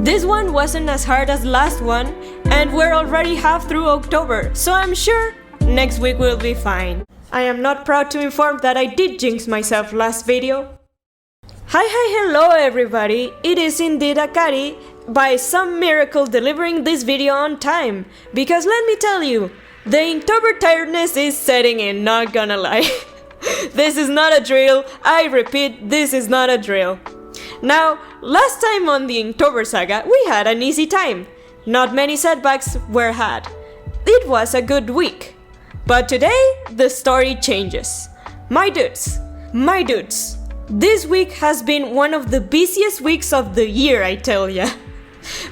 This one wasn't as hard as last one, and we're already half through October, so I'm sure next week will be fine. I am not proud to inform that I did jinx myself last video. Hi, hello everybody, it is indeed Akari, by some miracle delivering this video on time, because let me tell you, the Inktober tiredness is setting in, not gonna lie. This is not a drill, I repeat, this is not a drill. Now, last time on the Inktober saga, we had an easy time. Not many setbacks were had. It was a good week. But today, the story changes. My dudes, this week has been one of the busiest weeks of the year, I tell ya.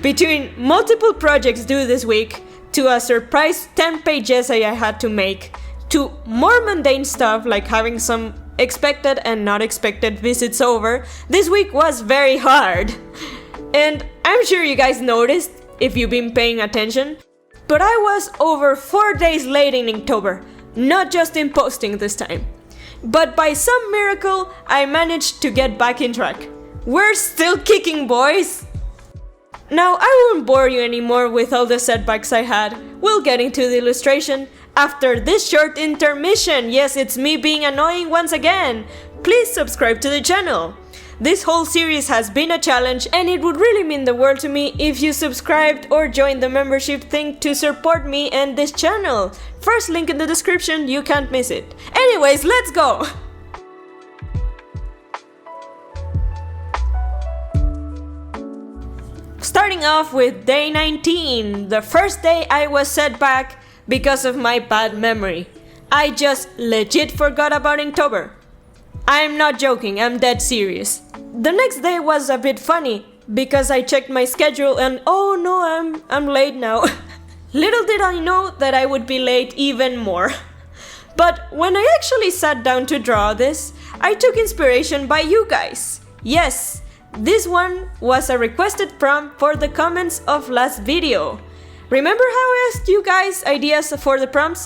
Between multiple projects due this week, to a surprise 10-page essay I had to make, to more mundane stuff like having some expected and not expected visits over, this week was very hard. And I'm sure you guys noticed, if you've been paying attention, but I was over 4 days late in Inktober, not just in posting this time. But by some miracle, I managed to get back in track. We're still kicking, boys! Now, I won't bore you anymore with all the setbacks I had. We'll get into the illustration after this short intermission. Yes, it's me being annoying once again. Please subscribe to the channel. This whole series has been a challenge, and it would really mean the world to me if you subscribed or joined the membership thing to support me and this channel. First link in the description, you can't miss it. Anyways, let's go! Starting off with day 19, the first day I was set back because of my bad memory. I just legit forgot about Inktober. I'm not joking, I'm dead serious. The next day was a bit funny because I checked my schedule and oh no, I'm late now. Little did I know that I would be late even more. But when I actually sat down to draw this, I took inspiration by you guys. Yes, this one was a requested prompt for the comments of last video. Remember how I asked you guys ideas for the prompts?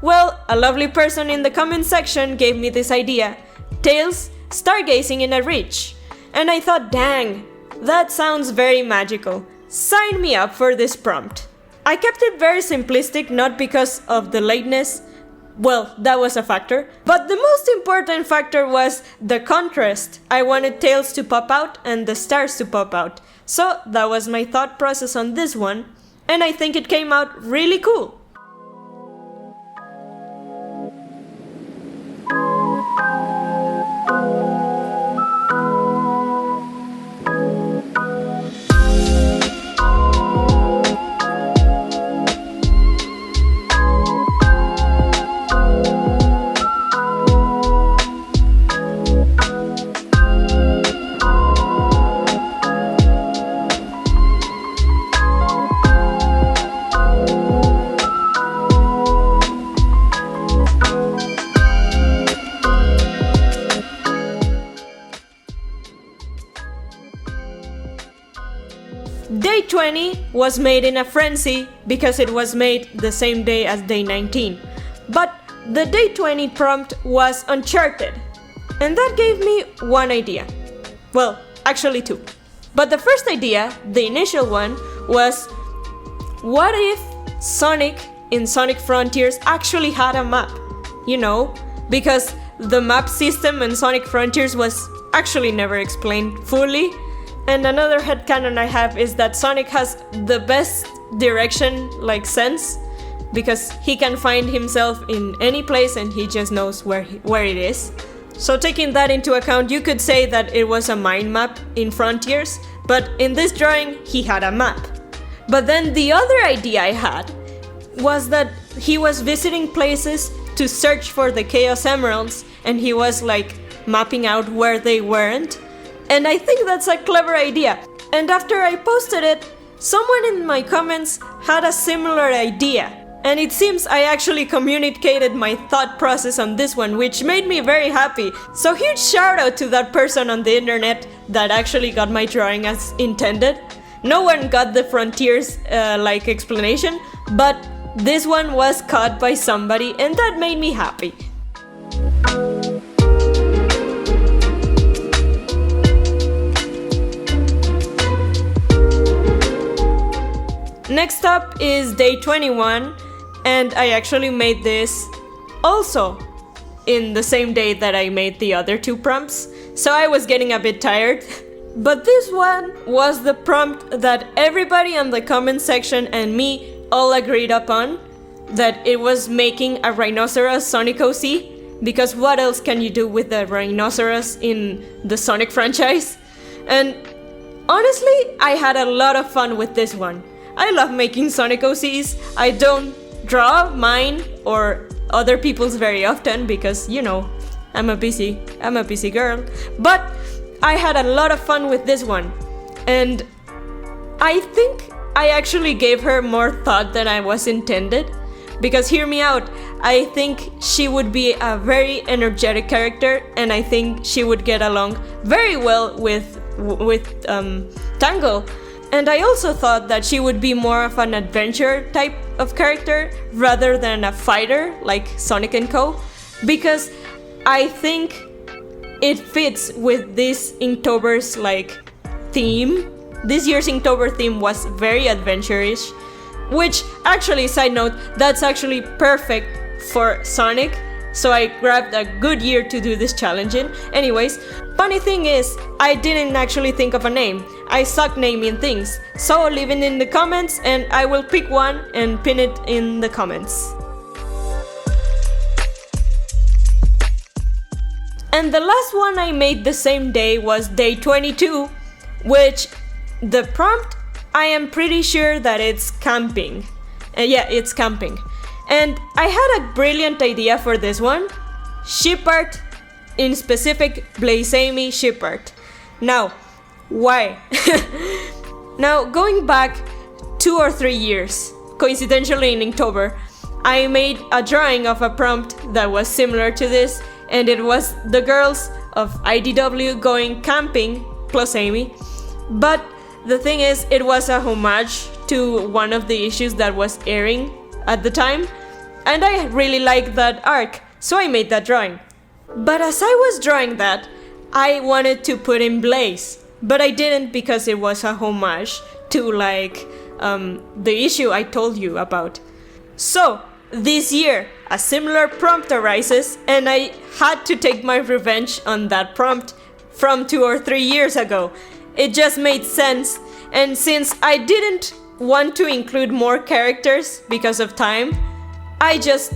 Well, a lovely person in the comment section gave me this idea. Tails, stargazing in a ridge. And I thought, dang, that sounds very magical. Sign me up for this prompt. I kept it very simplistic, not because of the lateness. Well, that was a factor. But the most important factor was the contrast. I wanted tails to pop out and the stars to pop out. So that was my thought process on this one. And I think it came out really cool. Day 20 was made in a frenzy because it was made the same day as day 19. But the day 20 prompt was Uncharted. And that gave me one idea. Well, actually two. But the first idea, the initial one, was what if Sonic in Sonic Frontiers actually had a map? You know, because the map system in Sonic Frontiers was actually never explained fully. And another headcanon I have is that Sonic has the best direction, sense, because he can find himself in any place and he just knows where it is. So taking that into account, you could say that it was a mind map in Frontiers, but in this drawing, he had a map. But then the other idea I had was that he was visiting places to search for the Chaos Emeralds, and he was mapping out where they weren't. And I think that's a clever idea. And after I posted it, someone in my comments had a similar idea. And it seems I actually communicated my thought process on this one, which made me very happy. So huge shout out to that person on the internet that actually got my drawing as intended. No one got the Frontiers explanation, but this one was caught by somebody and that made me happy. Next up is day 21, and I actually made this also in the same day that I made the other two prompts, so I was getting a bit tired. But this one was the prompt that everybody on the comment section and me all agreed upon, that it was making a rhinoceros Sonic OC, because what else can you do with the rhinoceros in the Sonic franchise? And honestly, I had a lot of fun with this one. I love making Sonic OCs. I don't draw mine or other people's very often because, you know, I'm a busy girl. But I had a lot of fun with this one. And I think I actually gave her more thought than I was intended. Because hear me out, I think she would be a very energetic character, and I think she would get along very well with Tango. And I also thought that she would be more of an adventure type of character rather than a fighter like Sonic & Co. Because I think it fits with this Inktober's like theme. This year's Inktober theme was very adventure-ish, which actually, side note, that's actually perfect for Sonic. So I grabbed a good year to do this challenge in. Anyways, funny thing is, I didn't actually think of a name. I suck naming things. So leave it in the comments and I will pick one and pin it in the comments. And the last one I made the same day was day 22, which the prompt, I am pretty sure that it's camping. Yeah, it's camping. And I had a brilliant idea for this one. Ship art, in specific, Blazamy ship art. Now, why? Now, going back 2 or 3 years, coincidentally in Inktober, I made a drawing of a prompt that was similar to this, and it was the girls of IDW going camping plus Amy. But the thing is, it was a homage to one of the issues that was airing at the time, and I really liked that arc, so I made that drawing. But as I was drawing that, I wanted to put in Blaze, but I didn't because it was a homage to like the issue I told you about. So this year, a similar prompt arises, and I had to take my revenge on that prompt from 2 or 3 years ago. It just made sense, and since I didn't want to include more characters because of time, I just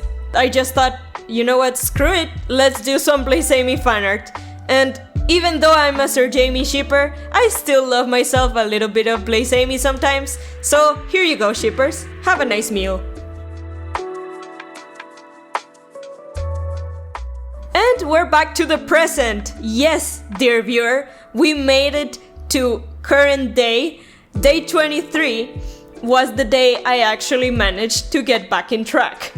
thought, you know what, screw it, let's do some Blazamy fanart. And even though I'm a Sir Jamie shipper, I still love myself a little bit of Blazamy sometimes. So here you go, shippers, have a nice meal. And we're back to the present. Yes, dear viewer, we made it to current day. Day 23 was the day I actually managed to get back in track.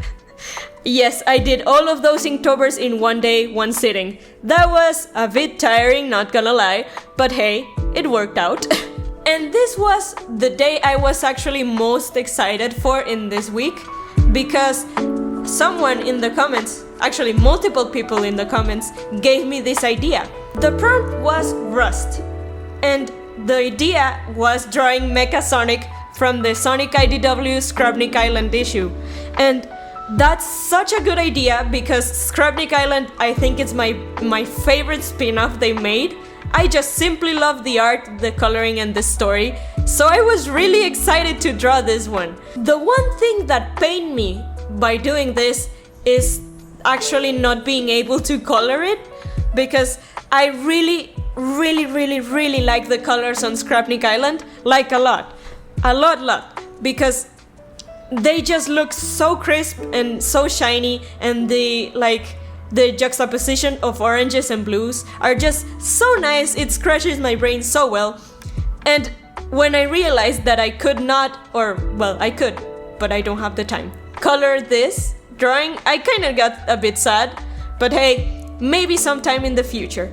Yes, I did all of those Inktober's in one day, one sitting. That was a bit tiring, not gonna lie, but hey, it worked out. And this was the day I was actually most excited for in this week, because someone in the comments, actually multiple people in the comments, gave me this idea. The prompt was Rust, and the idea was drawing Mecha Sonic from the Sonic IDW Skrabnik Island issue. And that's such a good idea because Skrabnik Island, I think it's my favorite spin-off they made. I just simply love the art, the coloring, and the story. So I was really excited to draw this one. The one thing that pained me by doing this is actually not being able to color it, because I really like the colors on Skrabnik Island, like a lot, because they just look so crisp and so shiny, and the juxtaposition of oranges and blues are just so nice. It scratches my brain so well. And when I realized that I could not, or well, I could, but I don't have the time, color this drawing, I kind of got a bit sad, but hey, maybe sometime in the future.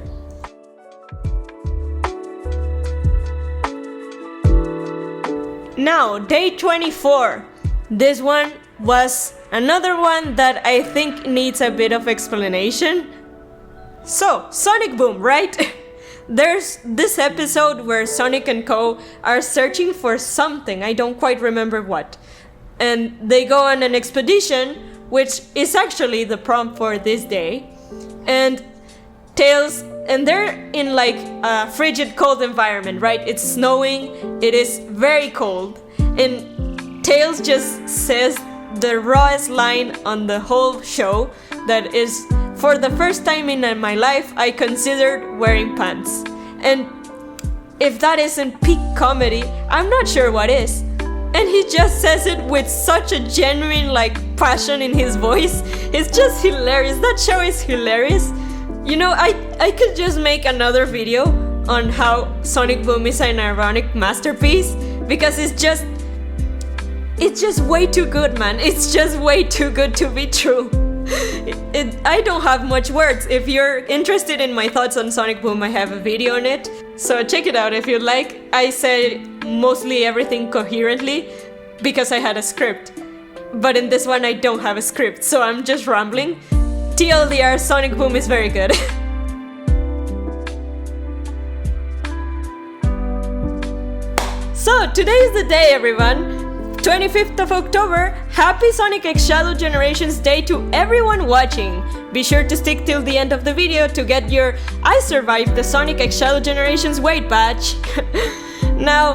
Now, day 24. This one was another one that I think needs a bit of explanation. So, Sonic Boom, right? there's this episode where Sonic and Co. are searching for something, I don't quite remember what. And they go on an expedition, which is actually the prompt for this day. And Tails, and they're in like a frigid cold environment, right? It's snowing, it is very cold. And Tails just says the rawest line on the whole show, that is, for the first time in my life, I considered wearing pants. And if that isn't peak comedy, I'm not sure what is. And he just says it with such a genuine passion in his voice. It's just hilarious. That show is hilarious. You know, I could just make another video on how Sonic Boom is an ironic masterpiece, because it's just way too good, man. It's just way too good to be true. I don't have much words. If you're interested in my thoughts on Sonic Boom, I have a video on it, so check it out if you like. I said mostly everything coherently because I had a script, but in this one I don't have a script, so I'm just rambling. TLDR, Sonic Boom is very good. So today is the day, everyone. 25th of October, happy Sonic X Shadow Generations Day to everyone watching. Be sure to stick till the end of the video to get your I survived the Sonic X Shadow Generations weight badge. Now,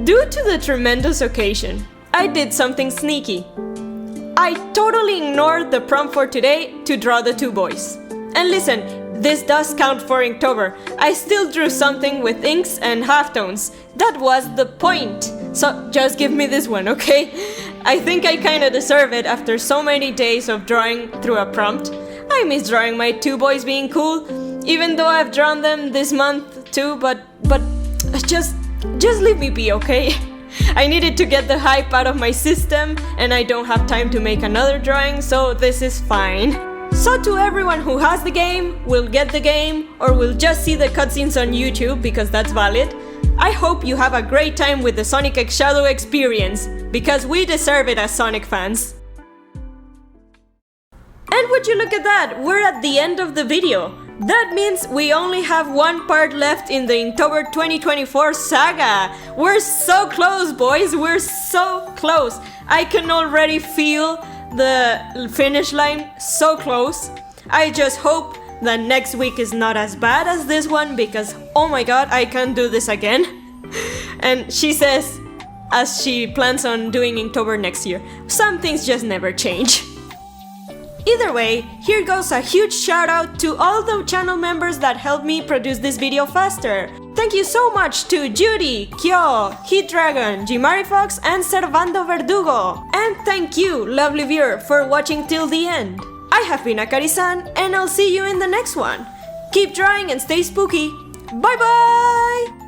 due to the tremendous occasion, I did something sneaky. I totally ignored the prompt for today to draw the two boys. And listen, this does count for Inktober. I still drew something with inks and halftones. That was the point. So just give me this one, okay? I think I kinda deserve it after so many days of drawing through a prompt. I miss drawing my two boys being cool, even though I've drawn them this month too, but just leave me be, okay? I needed to get the hype out of my system, and I don't have time to make another drawing, so this is fine. So to everyone who has the game, will get the game, or will just see the cutscenes on YouTube because that's valid, I hope you have a great time with the Sonic X Shadow experience, because we deserve it as Sonic fans. And would you look at that, we're at the end of the video. That means we only have one part left in the Inktober 2024 saga. We're so close, boys, we're so close. I can already feel the finish line, so close. I just hope that next week is not as bad as this one, because oh my god, I can't do this again. And she says, as she plans on doing Inktober next year, some things just never change. Either way, here goes a huge shout out to all the channel members that helped me produce this video faster. Thank you so much to Judy, Kyo, Heat Dragon, Jimari Fox, and Servando Verdugo. And thank you, lovely viewer, for watching till the end. I have been Akari-san, and I'll see you in the next one. Keep drawing and stay spooky. Bye bye!